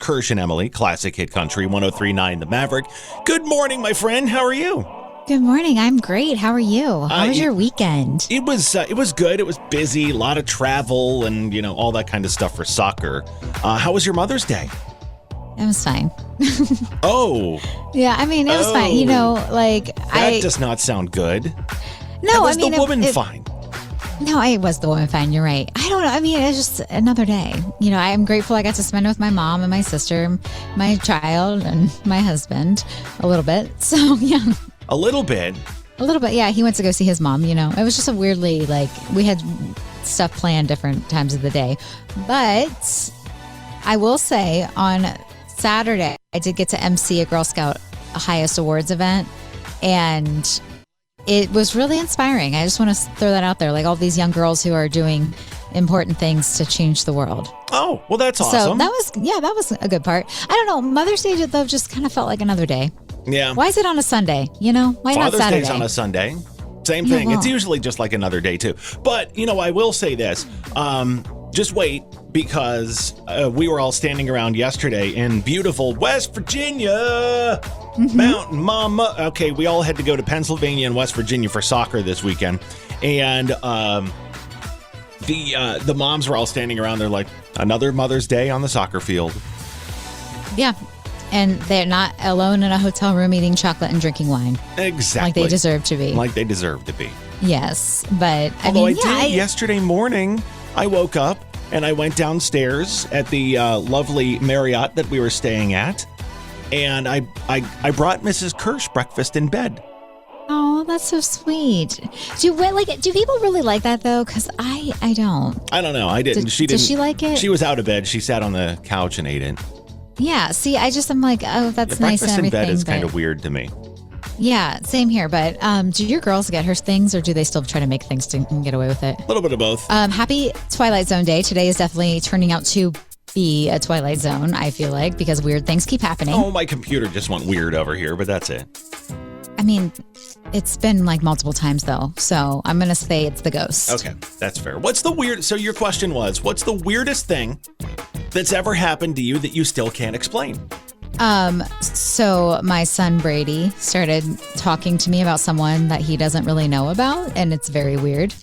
Kirsch and Emily, Classic Hit Country 103.9 The Maverick. Good morning, my friend. How are you? Good morning. I'm great. How are you? How was your weekend? It was good. It was busy, a lot of travel and, all that kind of stuff for soccer. How was your Mother's Day? It was fine. Oh. Yeah, it was fine. That does not sound good. No, was the woman fine? No, it was the woman fine. You're right. I don't know. It's just another day. I'm grateful I got to spend it with my mom and my sister, my child, and my husband a little bit. So, yeah. A little bit? A little bit, yeah. He went to go see his mom, It was just a weirdly, we had stuff planned different times of the day. But I will say on Saturday, I did get to MC a Girl Scout Highest Awards event, and it was really inspiring. I just want to throw that out there, all these young girls who are doing important things to change the world. Oh, well, that's awesome. So that was a good part. I don't know. Mother's Day, though, just kind of felt like another day. Yeah. Why is it on a Sunday? Why not Saturday? Father's Day's on a Sunday. Same thing. Well, it's usually just like another day, too. But, I will say this. Just wait, because we were all standing around yesterday in beautiful West Virginia. Mm-hmm. Mountain Mama. Okay, we all had to go to Pennsylvania and West Virginia for soccer this weekend. And the moms were all standing around. They're like, another Mother's Day on the soccer field. Yeah. And they're not alone in a hotel room eating chocolate and drinking wine. Exactly. Like they deserve to be. Like they deserve to be. Yes. But yesterday morning, I woke up and I went downstairs at the lovely Marriott that we were staying at. And I brought Mrs. Kirsch breakfast in bed. Oh, that's so sweet. Do people really like that, though? Because I don't. I don't know. I didn't. Did she like it? She was out of bed. She sat on the couch and ate it. Yeah. See, I'm like, oh, that's nice and everything. Breakfast in bed is kind of weird to me. Yeah, same here. But do your girls get her things, or do they still try to make things to get away with it? A little bit of both. Happy Twilight Zone Day. Today is definitely turning out to be a Twilight Zone, I feel like, because weird things keep happening. Oh, my computer just went weird over here, but that's it. It's been multiple times, though. So I'm going to say it's the ghost. Okay, that's fair. So your question was, what's the weirdest thing that's ever happened to you that you still can't explain? So my son Brady started talking to me about someone that he doesn't really know about, and it's very weird.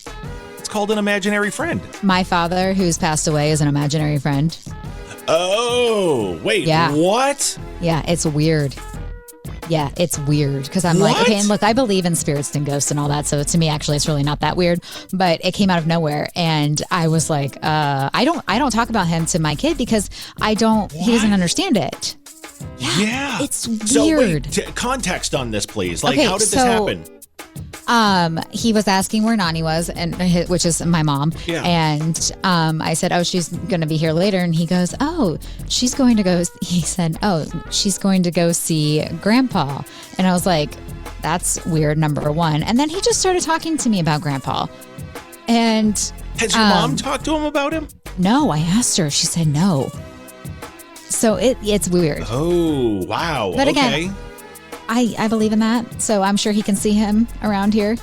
It's called an imaginary friend. My father, who's passed away, is an imaginary friend. Oh, wait, yeah. What? Yeah, it's weird. Yeah, it's weird because I'm like, okay, and look, I believe in spirits and ghosts and all that. So to me, actually, it's really not that weird, but it came out of nowhere. And I was like, I don't talk about him to my kid because he doesn't understand it. Yeah. It's weird. So wait, context on this, please. How did this happen? He was asking where Nani was, which is my mom. Yeah. And I said, oh, she's going to be here later. And he goes, oh, she's going to go. He said, oh, she's going to go see Grandpa. And I was like, that's weird, number one. And then he just started talking to me about Grandpa. And has your mom talked to him about him? No, I asked her. She said no. So it's weird. Oh, wow. But again, I believe in that, so I'm sure he can see him around here,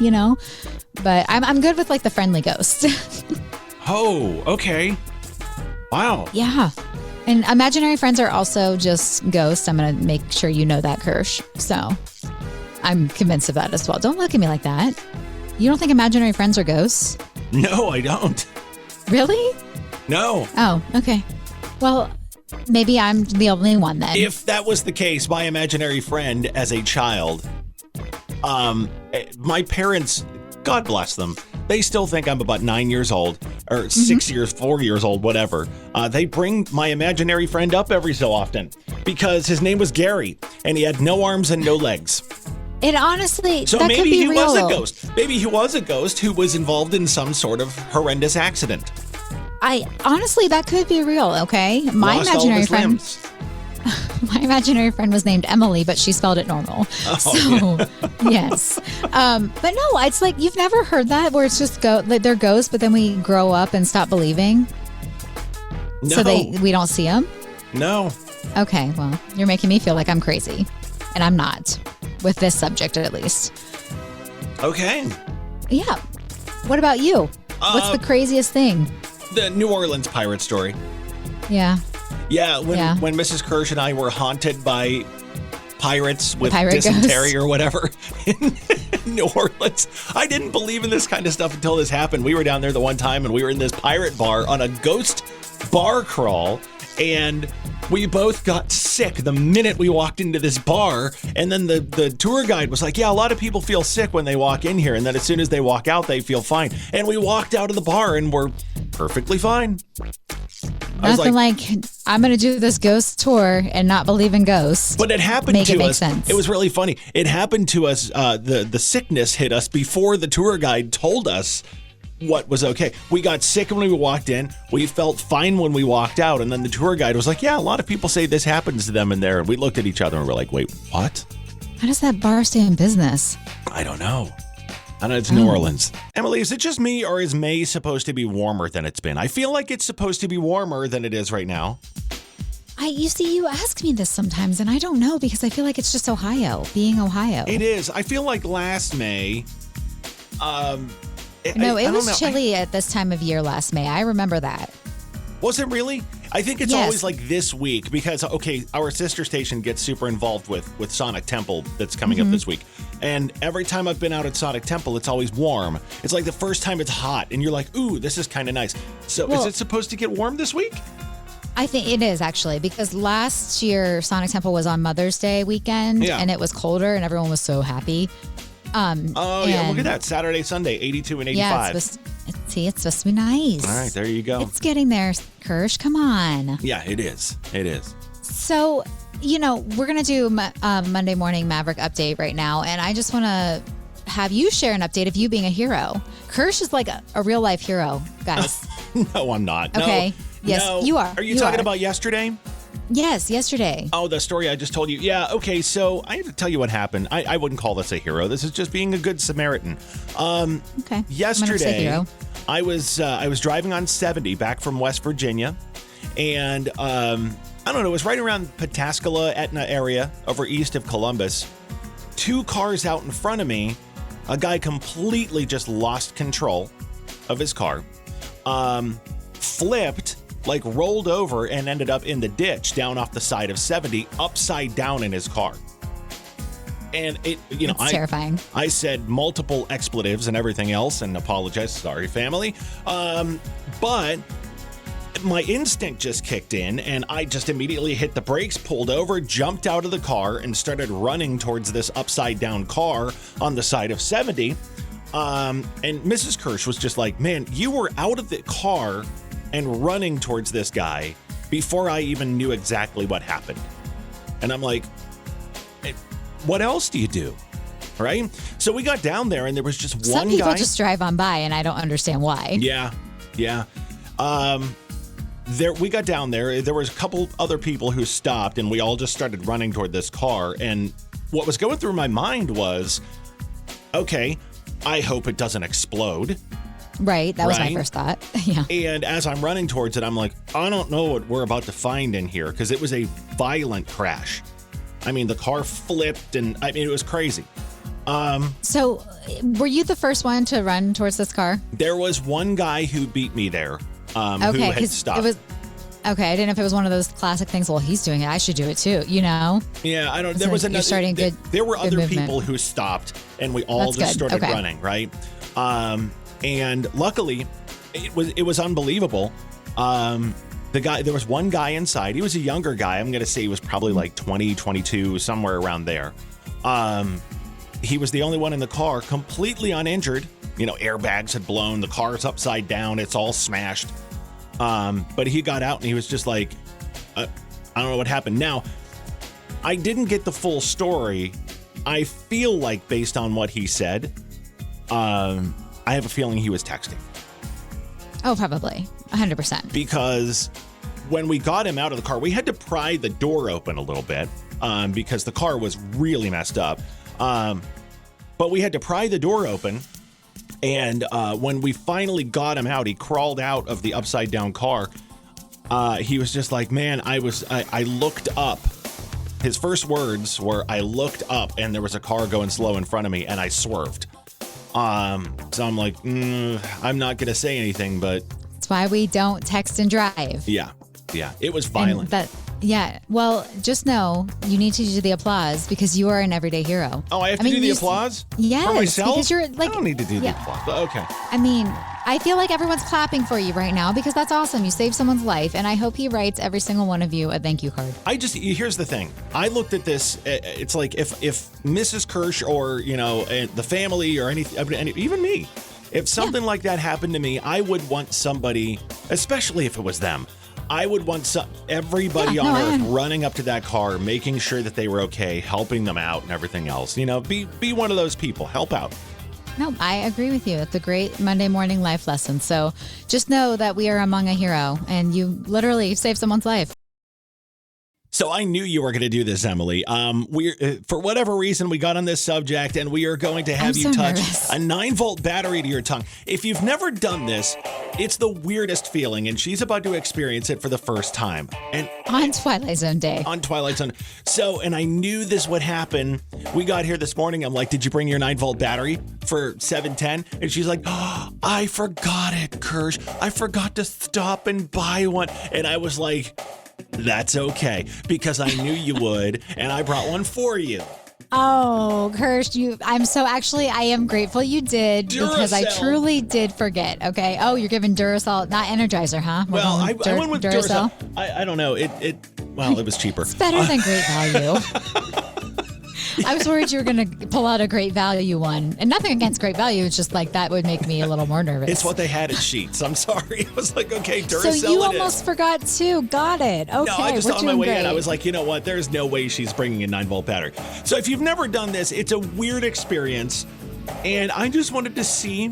But I'm good with the friendly ghost. Oh, okay. Wow. Yeah. And imaginary friends are also just ghosts. I'm going to make sure you know that, Kirsch. So I'm convinced of that as well. Don't look at me like that. You don't think imaginary friends are ghosts? No, I don't. Really? No. Oh, okay. Well, maybe I'm the only one then. If that was the case, my imaginary friend as a child, my parents, God bless them, they still think I'm about 9 years old or 6 years, 4 years old, whatever. They bring my imaginary friend up every so often because his name was Gary and he had no arms and no legs. It honestly, so that maybe could be he real. was a ghost. Maybe he was a ghost who was involved in some sort of horrendous accident. Honestly, that could be real. Okay, my imaginary friend was named Emily, but she spelled it normal. Yes. But no, it's like you've never heard that where it's just they're ghosts, but then we grow up and stop believing. No. So we don't see them. No. Okay, well, you're making me feel like I'm crazy, and I'm not with this subject at least. Okay. Yeah. What about you? What's the craziest thing? The New Orleans pirate story. Yeah. Yeah, when Mrs. Kirsch and I were haunted by pirates with pirate dysentery ghost. or whatever in New Orleans. I didn't believe in this kind of stuff until this happened. We were down there the one time and we were in this pirate bar on a ghost bar crawl, and we both got sick the minute we walked into this bar. And then the tour guide was like, yeah, a lot of people feel sick when they walk in here, and then as soon as they walk out, they feel fine. And we walked out of the bar and we're perfectly fine. Nothing like I'm going to do this ghost tour and not believe in ghosts. But it happened to us. Sense. It was really funny. It happened to us. The sickness hit us before the tour guide told us what was okay. We got sick when we walked in. We felt fine when we walked out. And then the tour guide was like, yeah, a lot of people say this happens to them in there. And we looked at each other and we're like, wait, what? How does that bar stay in business? I don't know. I know it's New Orleans. Emily, is it just me, or is May supposed to be warmer than it's been? I feel like it's supposed to be warmer than it is right now. You see, you ask me this sometimes, and I don't know, because I feel like it's just Ohio, being Ohio. It is. I feel like last May, it was chilly at this time of year last May. I remember that. Was it really? I think it's always like this week because, our sister station gets super involved with Sonic Temple that's coming up this week. And every time I've been out at Sonic Temple, it's always warm. It's like the first time it's hot and you're like, ooh, this is kind of nice. So is it supposed to get warm this week? I think it is, actually, because last year Sonic Temple was on Mother's Day weekend and it was colder and everyone was so happy. Look at that. Saturday, Sunday, 82 and 85. Yeah, it's supposed to be nice. All right, there you go. It's getting there, Kirsch. Come on. Yeah, it is. It is. So, we're going to do Monday Morning Maverick update right now, and I just want to have you share an update of you being a hero. Kirsch is like a real life hero, guys. No, I'm not. Okay. No, yes, no. you are. Are you talking about yesterday? Yes, yesterday. Oh, the story I just told you. Yeah, okay, so I have to tell you what happened. I wouldn't call this a hero. This is just being a good Samaritan. Okay. Yesterday, I was driving on 70 back from West Virginia, and I don't know, it was right around Pataskala, Etna area, over east of Columbus. 2 cars out in front of me, a guy completely just lost control of his car, flipped, like rolled over and ended up in the ditch down off the side of 70, upside down in his car. And it's terrifying. I said multiple expletives and everything else and apologized. Sorry, family. But my instinct just kicked in and I just immediately hit the brakes, pulled over, jumped out of the car and started running towards this upside down car on the side of 70. And Mrs. Kirsch was just like, man, you were out of the car and running towards this guy before I even knew exactly what happened. And I'm like, what else do you do? Right? So we got down there and there was just one guy. Some people just drive on by and I don't understand why. Yeah. We got down there. There was a couple other people who stopped and we all just started running toward this car. And what was going through my mind was, okay, I hope it doesn't explode. Right. That was my first thought. Yeah. And as I'm running towards it, I'm like, I don't know what we're about to find in here because it was a violent crash. I mean, the car flipped and it was crazy. So were you the first one to run towards this car? There was one guy who beat me there who had stopped. I didn't know if it was one of those classic things. Well, he's doing it. I should do it too, Yeah, I don't. There was another. You're starting good. There were other movement. people who stopped, and we all just started running, right? And luckily, it was unbelievable. There was one guy inside. He was a younger guy. I'm going to say he was probably like 20, 22, somewhere around there. He was the only one in the car, completely uninjured. Airbags had blown. The car's upside down. It's all smashed. But he got out and he was just like, I don't know what happened. Now, I didn't get the full story. I feel like based on what he said, I have a feeling he was texting. Oh, probably. 100%. Because when we got him out of the car, we had to pry the door open a little bit because the car was really messed up. But we had to pry the door open. And when we finally got him out, he crawled out of the upside down car. He was just like, man, I looked up. His first words were, I looked up and there was a car going slow in front of me and I swerved. So I'm like, I'm not going to say anything, but. That's why we don't text and drive. Yeah. Yeah, it was violent. Well, just know you need to do the applause because you are an everyday hero. Oh, I have to do the applause? Yes. For myself? Because you're like, I don't need to do the applause, but okay. I mean, I feel like everyone's clapping for you right now because that's awesome. You saved someone's life, and I hope he writes every single one of you a thank you card. Here's the thing. I looked at this. It's like if Mrs. Kirsch or, the family or anything, even me, if something like that happened to me, I would want somebody, especially if it was them, I would want everybody on Earth running up to that car, making sure that they were okay, helping them out and everything else. Be one of those people. Help out. No, I agree with you. It's a great Monday morning life lesson. So just know that we are among a hero, and you literally saved someone's life. So I knew you were going to do this, Emily. For whatever reason, we got on this subject, and we are going to have you touch a 9-volt battery to your tongue. If you've never done this, it's the weirdest feeling, and she's about to experience it for the first time. And on Twilight Zone day. On Twilight Zone. So, and I knew this would happen. We got here this morning. I'm like, did you bring your 9-volt battery for 710? And she's like, oh, I forgot it, Kirsch. I forgot to stop and buy one. And I was like, that's okay, because I knew you would, and I brought one for you. Oh, Kirsch, I am grateful you did because I truly did forget. Okay. Oh, you're giving Duracell, not Energizer, huh? Well, I went with Duracell. I don't know. It was cheaper. It's better than Great Value. I was worried you were going to pull out a Great Value one. And nothing against Great Value. It's just like that would make me a little more nervous. It's what they had at Sheetz. I'm sorry. I was like, okay, Duracell. So you almost forgot too. Got it. Okay. No, I just on my way in, I was like, you know what? There's no way she's bringing a 9-volt battery. So if you've never done this, it's a weird experience. And I just wanted to see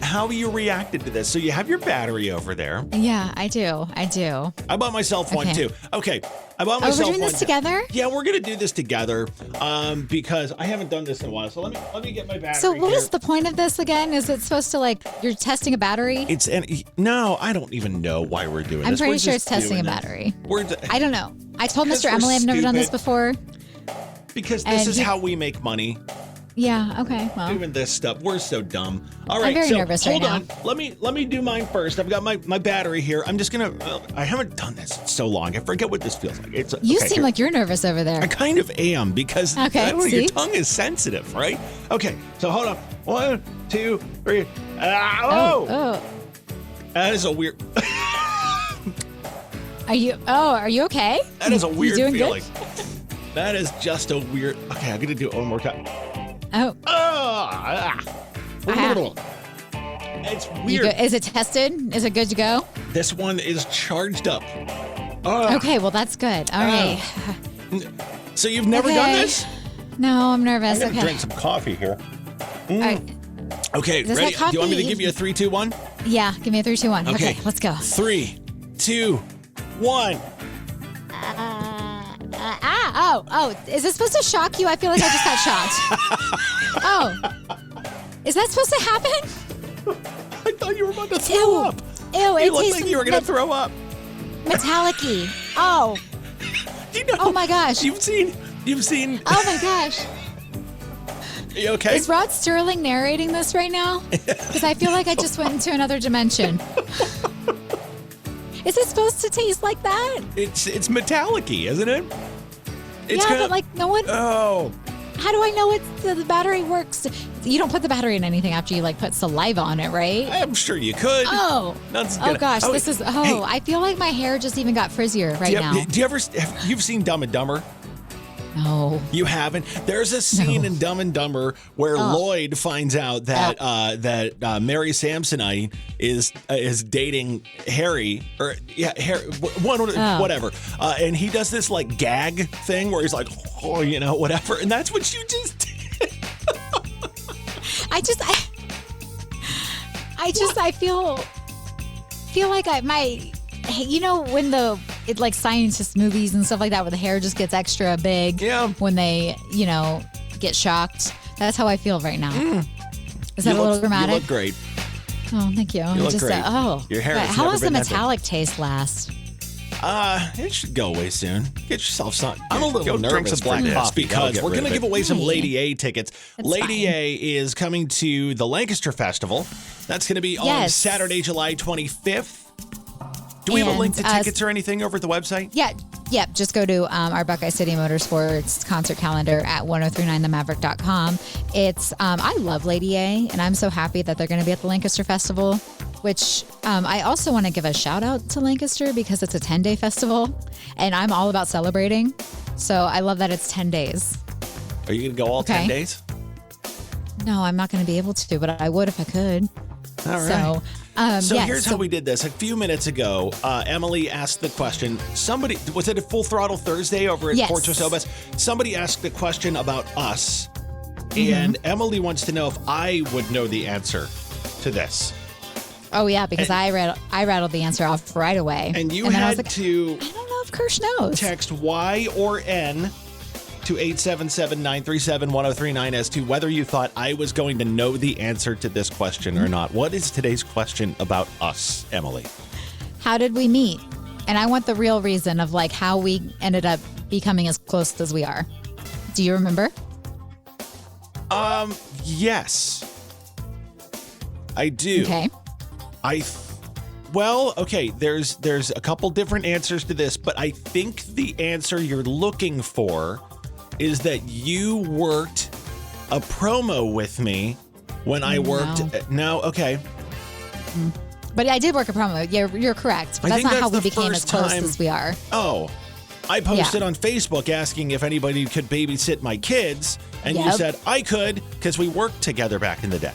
how you reacted to this. So you have your battery over there. Yeah, I do. I bought myself one too. Okay. I bought myself one. We're doing this together? Yeah, we're going to do this together because I haven't done this in a while. So let me get my battery. So what is the point of this again? Is it supposed to you're testing a battery? No, I don't even know why we're doing this. I'm pretty sure it's testing a battery. I don't know. I told Mr. Emily I've never done this before. Because this is how we make money. Yeah, okay. Well, doing this stuff. We're so dumb. All right, I'm very nervous right now. Hold on. Let me do mine first. I've got my battery here. I'm just going to I haven't done this in so long. I forget what this feels like. You seem like you're nervous over there. I kind of am because your tongue is sensitive, right? Okay. So hold on. 1, 2, 3. Oh. That is a weird Are you okay? That is a weird feeling. Good? That is just a weird. Okay, I'm going to do it one more time. Oh. It's weird. Is it tested? Is it good to go? This one is charged up. Okay, well, that's good. All right. So you've never done this? No, I'm nervous. I'm going to drink some coffee here. All right. Okay, ready? Do you want me to give you a 3, 2, 1? Yeah, give me a 3, 2, 1. Okay, let's go. 3, 2, 1. Is this supposed to shock you? I feel like I just got shocked. Oh. Is that supposed to happen? I thought you were about to throw up. Ew, you looked like you were going to throw up. Metallic-y. Oh. Oh my gosh. You've seen. Oh my gosh. Are you okay? Is Rod Sterling narrating this right now? Because I feel like I just went into another dimension. Is it supposed to taste like that? It's metallic-y, isn't it? But no one. Oh. How do I know the battery works? You don't put the battery in anything after you put saliva on it, right? I'm sure you could. Oh gosh, this is. Hey. I feel like my hair just even got frizzier right now. Do you ever? You've seen Dumb and Dumber? No. You haven't? There's a scene in Dumb and Dumber where Lloyd finds out that Mary Samsonite is dating Harry, Harry, whatever. And he does this gag thing where he's like, whatever. And that's what you just did. I feel like when scientist movies and stuff like that where the hair just gets extra big when they, get shocked. That's how I feel right now. Is that a little dramatic? You look great. Oh, thank you. You look great. Your hair has how does the metallic taste last? It should go away soon. Get yourself some. I'm a little Go nervous drink some black coffee because we're going to give away some Lady A tickets. That's Lady fine. A is coming to the Lancaster Festival. That's going to be on Saturday, July 25th. Do we have a link to tickets or anything over at the website? Yeah. Just go to our Buckeye City Motorsports concert calendar at 1039themaverick.com. It's, I love Lady A, and I'm so happy that they're going to be at the Lancaster Festival, which I also want to give a shout out to Lancaster because it's a 10-day festival, and I'm all about celebrating. So I love that it's 10 days. Are you going to go all 10 days? No, I'm not going to be able to, but I would if I could. All right. Here's how we did this. A few minutes ago, Emily asked the question. Somebody, was it a Full Throttle Thursday over at Porto Sobas? Somebody asked the question about us, and Emily wants to know if I would know the answer to this. Oh, yeah, because I rattled the answer off right away. And you had to... I don't know if Kirsch knows. Text Y or N to 877-937-1039 as to whether you thought I was going to know the answer to this question or not. What is today's question about us, Emily? How did we meet? And I want the real reason of like how we ended up becoming as close as we are. Do you remember? Yes. I do. Okay. There's a couple different answers to this, but I think the answer you're looking for is that you worked a promo with me when I worked. Okay. But I did work a promo. You're correct. But that's not how we became as close as we are. Oh, I posted on Facebook asking if anybody could babysit my kids, and you said I could because we worked together back in the day.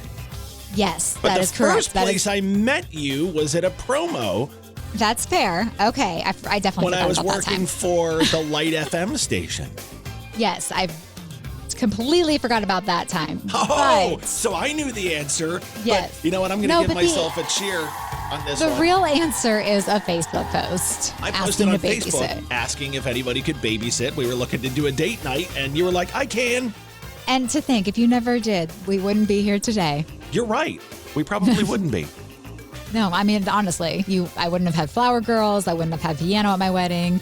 Yes, but that is correct. The first place I met you was at a promo. That's fair. Okay, I definitely when I was working for the Light FM station. Yes, I completely forgot about that time. Oh, so I knew the answer. Yes. But you know what? I'm going to give myself a cheer on this one. The real answer is a Facebook post. I posted on Facebook asking if anybody could babysit. We were looking to do a date night, and you were like, I can. And to think, if you never did, we wouldn't be here today. You're right. We probably wouldn't be. No, I mean, honestly, I wouldn't have had flower girls. I wouldn't have had piano at my wedding.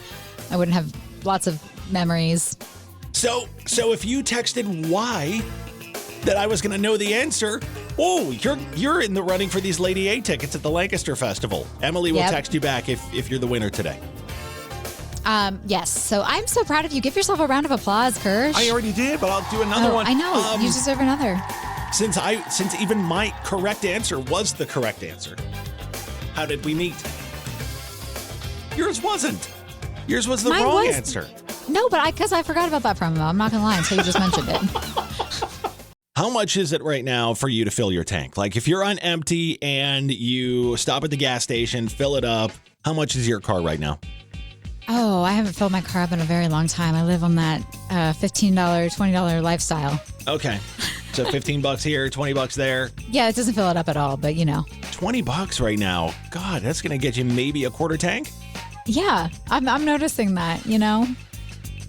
I wouldn't have lots of memories. So if you texted why that I was going to know the answer, you're in the running for these Lady A tickets at the Lancaster Festival. Emily will text you back if you're the winner today. Yes. So I'm so proud of you. Give yourself a round of applause, Kirsch. I already did, but I'll do another one. I know. You deserve another. Since even my correct answer was the correct answer. How did we meet? Yours wasn't. Yours was the wrong answer. No, but because I forgot about that promo. I'm not going to lie until you just mentioned it. How much is it right now for you to fill your tank? Like if you're on empty and you stop at the gas station, fill it up, how much is your car right now? Oh, I haven't filled my car up in a very long time. I live on that $15, $20 lifestyle. Okay. So $15 here, $20 there. Yeah, it doesn't fill it up at all, but you know. $20 right now. God, that's going to get you maybe a quarter tank? Yeah, I'm noticing that, you know.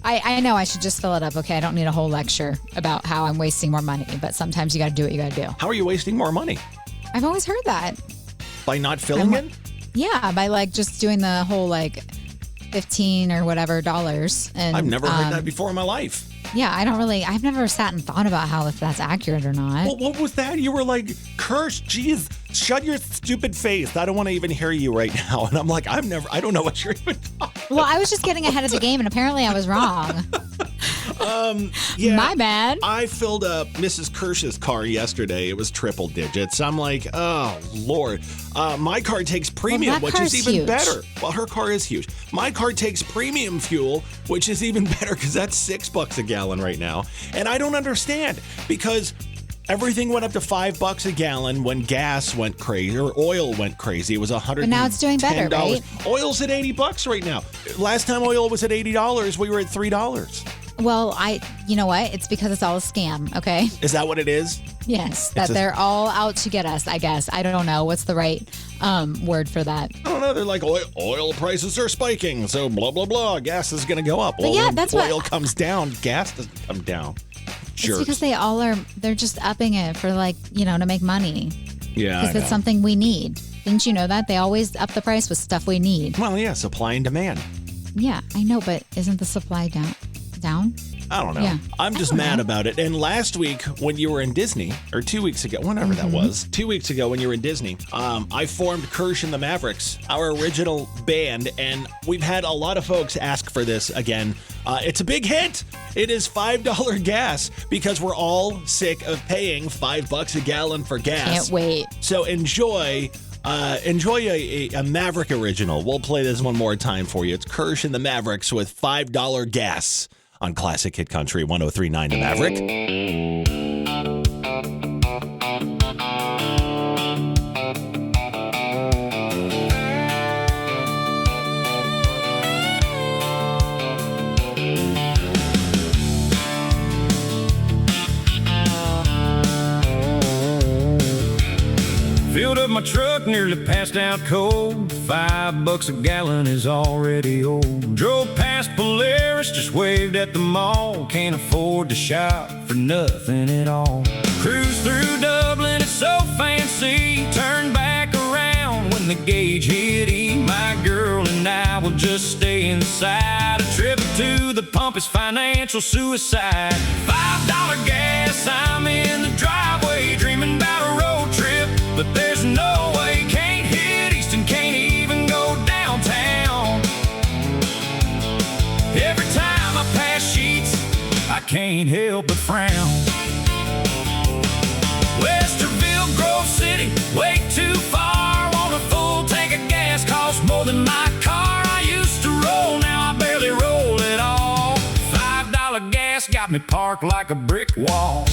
I know I should just fill it up. Okay, I don't need a whole lecture about how I'm wasting more money, but sometimes you got to do what you got to do. How are you wasting more money? I've always heard that. By not filling it? Yeah, by like just doing the whole like 15 or whatever dollars. And I've never heard that before in my life. Yeah, I've never sat and thought about if that's accurate or not. Well, what was that? You were like, Kirsch, geez, shut your stupid face. I don't want to even hear you right now. And I'm like, I don't know what you're even talking about. Well, I was just getting ahead of the game, and apparently I was wrong. Yeah, my bad. I filled up Mrs. Kirsch's car yesterday. It was triple digits. I'm like, oh, Lord. My car takes premium, which is even huge. better. Well, her car is huge. My car takes premium fuel, which is even better because that's $6 a gallon right now. And I don't understand because everything went up to $5 a gallon when gas went crazy or oil went crazy. It was $110. But now it's doing better, right? Oil's at $80 right now. Last time oil was at $80, we were at $3. Well, you know what? It's because it's all a scam, okay? Is that what it is? Yes, they're all out to get us, I guess. I don't know. What's the right word for that? I don't know. They're like, oil prices are spiking, so blah, blah, blah. Gas is going to go up. Well, yeah, that's when oil comes down, gas doesn't come down. It's because they're just upping it for to make money. Yeah, because it's something we need. Didn't you know that? They always up the price with stuff we need. Well, yeah, supply and demand. Yeah, I know, but isn't the supply down? I don't know. Yeah. I'm just mad about it. And last week when you were in Disney, or 2 weeks ago, whenever that was, 2 weeks ago when you were in Disney, I formed Kirsch and the Mavericks, our original band, and we've had a lot of folks ask for this again. It's a big hit. It is $5 gas because we're all sick of paying $5 a gallon for gas. Can't wait. So enjoy a Maverick original. We'll play this one more time for you. It's Kirsch and the Mavericks with $5 gas on Classic Hit Country 103.9 The Maverick. Filled up my truck, nearly passed out cold. $5 a gallon is already old. Drove past Polaris, just waved at the mall. Can't afford to shop for nothing at all. Cruise through Dublin, it's so fancy. Turn back around when the gauge hit E. My girl and I will just stay inside. A trip to the pump is financial suicide. $5 gas, I'm in the driveway, dreaming about a road trip. But there's no way, can't hit Easton, can't even go downtown. Every time I pass Sheets, I can't help but frown. Westerville, Grove City, way too far. Want a full tank of gas, costs more than my car. I used to roll, now I barely roll at all. $5 gas got me parked like a brick wall.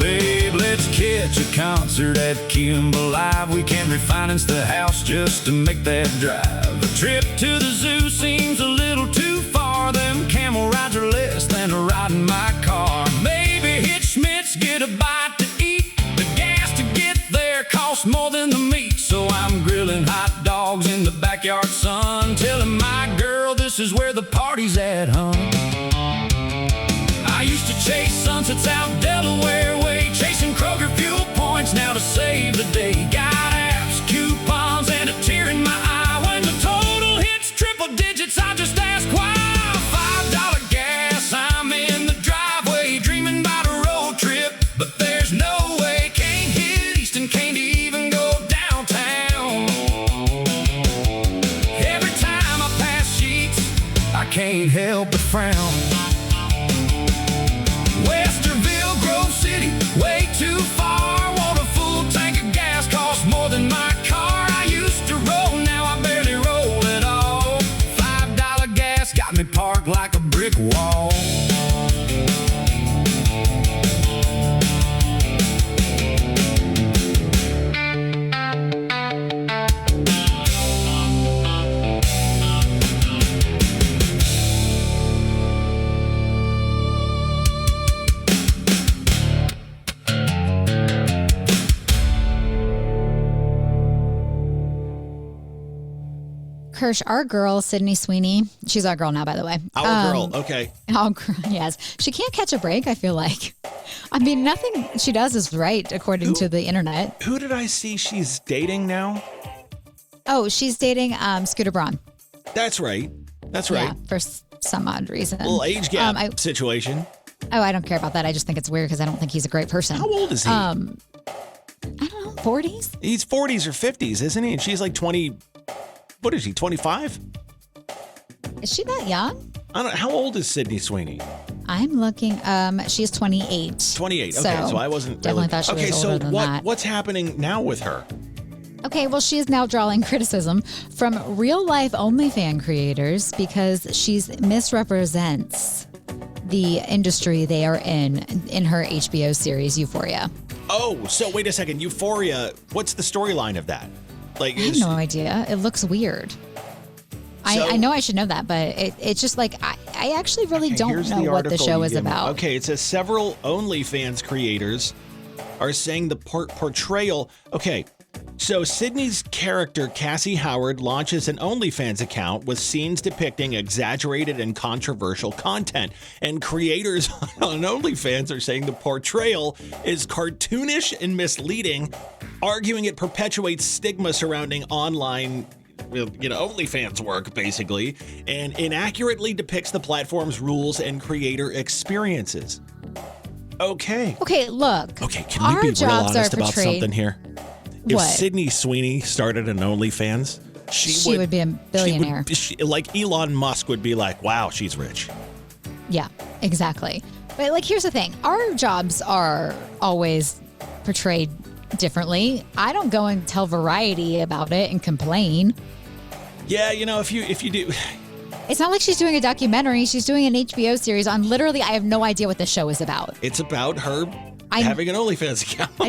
Babe, let's catch a concert at Kimball Live. We can refinance the house just to make that drive. A trip to the zoo seems a little too far. Them camel rides are less than a ride in my car. Maybe hit Schmidt's, get a bite to eat. The gas to get there costs more than the meat. So I'm grilling hot dogs in the backyard sun, telling my girl this is where the party's at, huh? I used to chase sunsets out Delaware way, chasing Kroger fuel points now to save the day. Got apps, coupons, and a tear in my eye. When the total hits triple digits, I just ask why. $5 gas, I'm in the driveway, dreaming about a road trip. But there's no way, can't hit Easton, can't even go downtown. Every time I pass Sheets, I can't help but frown. Westerville, Grove City, way too far. Want a full tank of gas, costs more than my car. I used to roll, now I barely roll at all. $5 gas got me parked like a brick wall. Kirsch, our girl, Sydney Sweeney, she's our girl now, by the way. Our girl, okay. Yes. She can't catch a break, I feel like. I mean, nothing she does is right, according to the internet. Who did I see she's dating now? Oh, she's dating Scooter Braun. That's right. That's right. Yeah, for some odd reason. A little age gap situation. Oh, I don't care about that. I just think it's weird because I don't think he's a great person. How old is he? I don't know, 40s? He's 40s or 50s, isn't he? And she's like 20. What is she, 25? Is she that young? I don't know. How old is Sydney Sweeney? I'm looking. She's 28. 28. Okay, so I wasn't definitely really... thought she was older than that. What's happening now with her? Okay, well, she is now drawing criticism from real-life OnlyFans creators because she misrepresents the industry they are in her HBO series Euphoria. Oh, so wait a second. Euphoria, what's the storyline of that? Like, I have no idea. It looks weird. I know I should know that, but it's just like I actually really don't know what the show is about. Okay, it says several OnlyFans creators are saying the portrayal. Okay, so Sydney's character, Cassie Howard, launches an OnlyFans account with scenes depicting exaggerated and controversial content. And creators on OnlyFans are saying the portrayal is cartoonish and misleading, arguing it perpetuates stigma surrounding online OnlyFans work, basically, and inaccurately depicts the platform's rules and creator experiences. Okay. Okay, look. Okay, can we be real honest about something here? If What? Sydney Sweeney started an OnlyFans, She would be a billionaire. Like Elon Musk would be like, wow, she's rich. Yeah, exactly. But like, here's the thing. Our jobs are always portrayed differently. I don't go and tell Variety about it and complain. Yeah, if you do. It's not like she's doing a documentary. She's doing an HBO series on literally, I have no idea what the show is about. It's about her having an OnlyFans account. I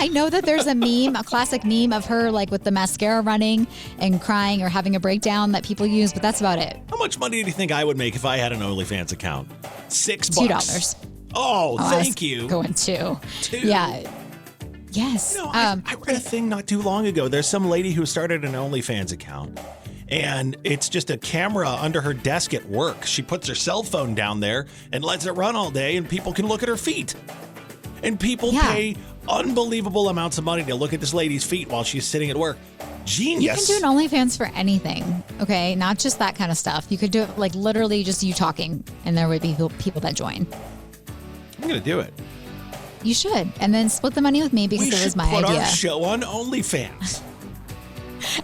know that there's a meme, a classic meme of her like with the mascara running and crying or having a breakdown that people use, but that's about it. How much money do you think I would make if I had an OnlyFans account? $6. $2. Oh, thank you. Going $2. Yeah. Yes. I read a thing not too long ago. There's some lady who started an OnlyFans account, and it's just a camera under her desk at work. She puts her cell phone down there and lets it run all day, and people can look at her feet. And people pay unbelievable amounts of money to look at this lady's feet while she's sitting at work. Genius. You can do an OnlyFans for anything, okay? Not just that kind of stuff. You could do it like literally just you talking, and there would be people that join. I'm going to do it. You should. And then split the money with me because it was my idea. We should put our show on OnlyFans.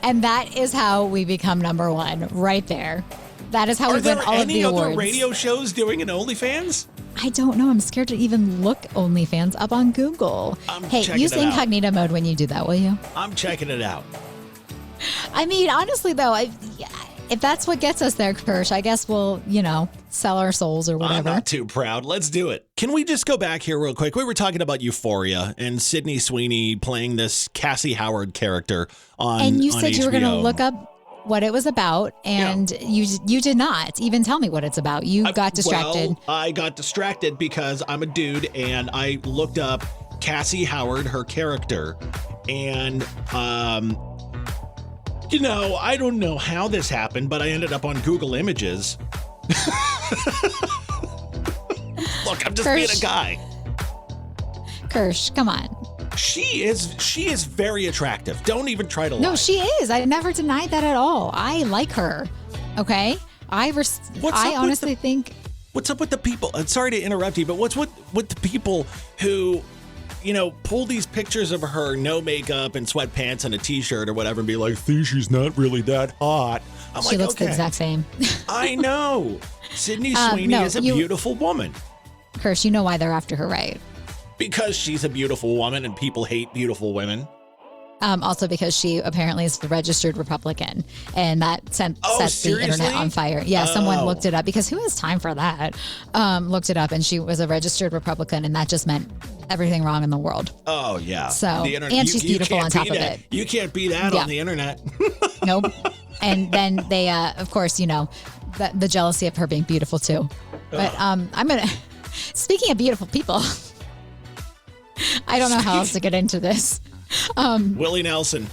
And that is how we become number one, right there. That is how we win all of the awards. Are there any other radio shows doing an OnlyFans? I don't know. I'm scared to even look OnlyFans up on Google. Hey, use incognito mode when you do that, will you? I'm checking it out. I mean, honestly, though, if that's what gets us there, Kirsch, I guess we'll, sell our souls or whatever. I'm not too proud. Let's do it. Can we just go back here real quick? We were talking about Euphoria and Sydney Sweeney playing this Cassie Howard character on And you said HBO. you were going to look up what it was about, and you did not even tell me what it's about. You got distracted. Well, I got distracted because I'm a dude, and I looked up Cassie Howard, her character, and I don't know how this happened, but I ended up on Google Images. Look, I'm just being a guy. Kirsch, come on. She is very attractive. Don't even try to lie. No, she is. I never denied that at all. I like her. Okay? I honestly think. What's up with the people? I'm sorry to interrupt you, but what's with the people who, pull these pictures of her, no makeup and sweatpants and a t-shirt or whatever, and be like, see, she's not really that hot. She looks the exact same. I know. Sydney Sweeney is a beautiful woman. Kirsch, you know why they're after her, right? Because she's a beautiful woman and people hate beautiful women. Also because she apparently is the registered Republican, and that set the internet on fire. Yeah, someone looked it up because who has time for that? Looked it up, and she was a registered Republican, and that just meant everything wrong in the world. Oh, yeah. So, and she's beautiful on top of it. You can't be that on the internet. Nope. And then they, of course, the jealousy of her being beautiful too. But speaking of beautiful people, I don't know how else to get into this. Willie Nelson.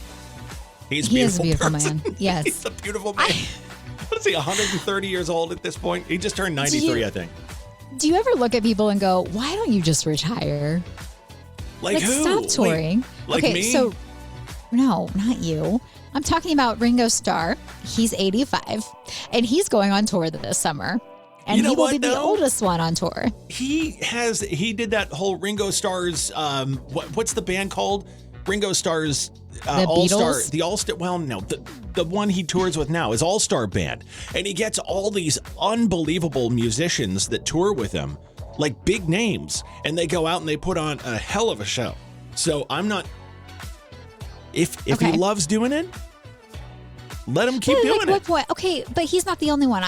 He is a beautiful man. Yes. He's a beautiful man. What is he, 130 years old at this point? He just turned 93, I think. Do you ever look at people and go, why don't you just retire? Like who? Stop touring. Like me? So, no, not you. I'm talking about Ringo Starr. He's 85, and he's going on tour this summer. And he will be the oldest one on tour. He did that whole Ringo Starr's, what's the band called? Ringo Starr's All-Star, the All-Star, well, no, the one he tours with now is All-Star Band. And he gets all these unbelievable musicians that tour with him, like big names. And they go out and they put on a hell of a show. So I'm not, if he loves doing it, let him keep doing it. Okay, but he's not the only one.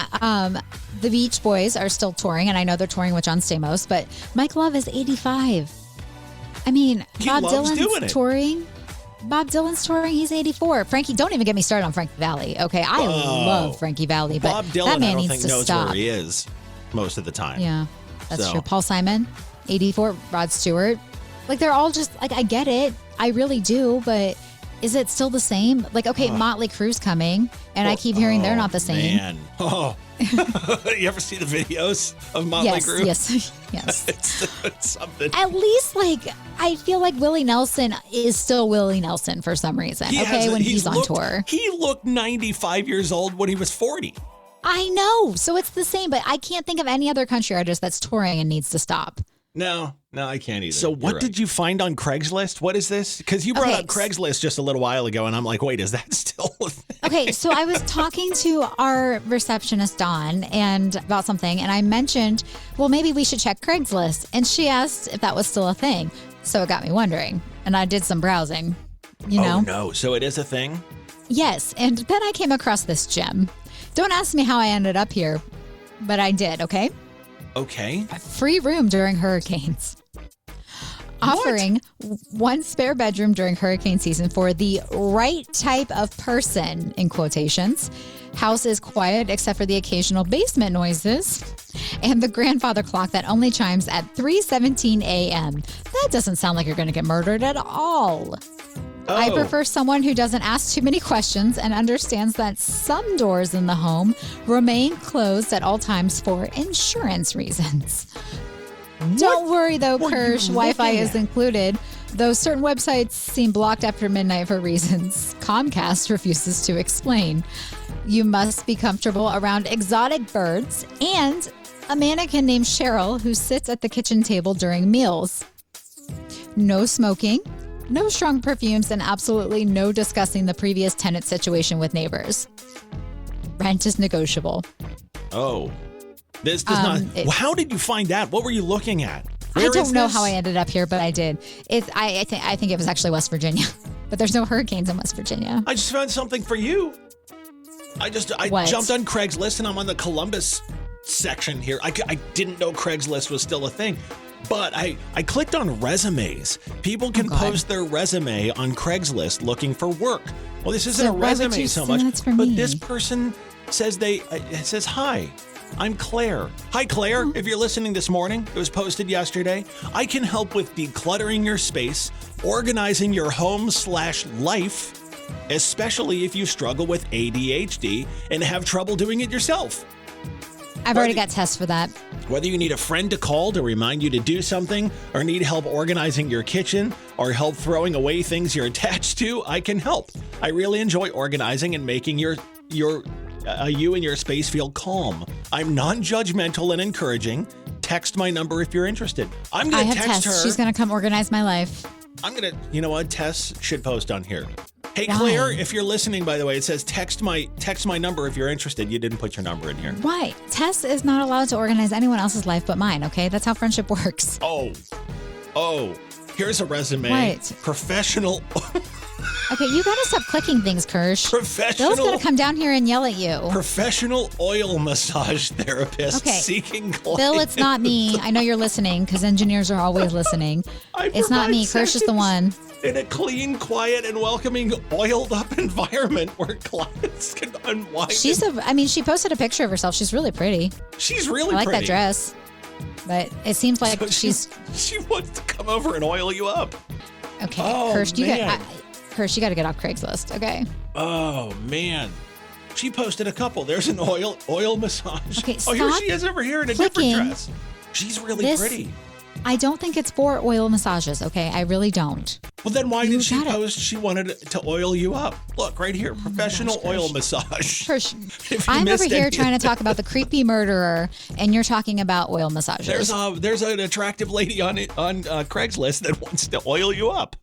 The Beach Boys are still touring, and I know they're touring with John Stamos, but Mike Love is 85. I mean, Bob Dylan's touring. Bob Dylan's touring. He's 84. Frankie, don't even get me started on Frankie Valli. Okay, I love Frankie Valli, but Bob Dylan, that man I don't needs think to knows stop. where he is most of the time. Yeah, that's true. Paul Simon, 84. Rod Stewart. Like, they're all just, like, I get it. I really do, but is it still the same? Like, okay, Motley Crue's coming, and I keep hearing they're not the same. Man. Oh. You ever see the videos of Motley Crue? Yes. It's something. At least, like, I feel like Willie Nelson is still Willie Nelson for some reason. When he's on tour. He looked 95 years old when he was 40. I know. So it's the same, but I can't think of any other country artist that's touring and needs to stop. No, I can't either. So what did you find on Craigslist? What is this? Because you brought up Craigslist just a little while ago, and I'm like, wait, is that still a thing? Okay, so I was talking to our receptionist, Dawn, and about something, and I mentioned, well, maybe we should check Craigslist. And she asked if that was still a thing. So it got me wondering, and I did some browsing, you know? Oh, no. So it is a thing? Yes, and then I came across this gem. Don't ask me how I ended up here, but I did, okay? Okay. Free room during hurricanes. Offering one spare bedroom during hurricane season for the right type of person, in quotations. House is quiet except for the occasional basement noises and the grandfather clock that only chimes at 3:17 a.m. That doesn't sound like you're going to get murdered at all. Oh. I prefer someone who doesn't ask too many questions and understands that some doors in the home remain closed at all times for insurance reasons. Don't worry though, Kirsch, Wi-Fi is included, though certain websites seem blocked after midnight for reasons Comcast refuses to explain. You must be comfortable around exotic birds and a mannequin named Cheryl who sits at the kitchen table during meals. No smoking. No strong perfumes, and absolutely no discussing the previous tenant situation with neighbors. Rent is negotiable. Oh, this does not. How did you find that? What were you looking at? I don't know how I ended up here, but I did. I think it was actually West Virginia, but there's no hurricanes in West Virginia. I just found something for you. I jumped on Craigslist and I'm on the Columbus section here. I didn't know Craigslist was still a thing. But I clicked on resumes. People can post their resume on Craigslist looking for work. Well, this isn't a resume so much, but this person says it says, hi, I'm Claire. Hi, Claire. If you're listening this morning, it was posted yesterday. I can help with decluttering your space, organizing your home/life, especially if you struggle with ADHD and have trouble doing it yourself. I've already got tests for that. Whether you need a friend to call to remind you to do something, or need help organizing your kitchen, or help throwing away things you're attached to, I can help. I really enjoy organizing and making you and your space feel calm. I'm non-judgmental and encouraging. Text my number if you're interested. I'm going to text her. She's going to come organize my life. You know what? Tess should post on here. Hey, Claire, if you're listening, by the way, it says text my number if you're interested. You didn't put your number in here. Why? Tess is not allowed to organize anyone else's life but mine, okay? That's how friendship works. Oh, here's a resume. What? Professional. Okay, you got to stop clicking things, Kirsch. Bill's going to come down here and yell at you. Professional oil massage therapist seeking clients. Bill, it's not me. I know you're listening because engineers are always listening. It's not me. Kirsch is the one. In a clean, quiet, and welcoming, oiled-up environment where clients can unwind. She posted a picture of herself. She's really pretty. She's really pretty. I like pretty. that dress. But it seems like she wants to come over and oil you up. Okay, Kirsch, Kirsch, you got to get off Craigslist, okay? Oh, man. She posted a couple. There's an oil massage. Okay, here she is over here in a different dress. She's really pretty. I don't think it's for oil massages, okay? I really don't. Well, then why did she post she wanted to oil you up? Look, right here, professional oil massage. Kirsch, I'm over here trying to talk about the creepy murderer, and you're talking about oil massages. There's an attractive lady on Craigslist that wants to oil you up.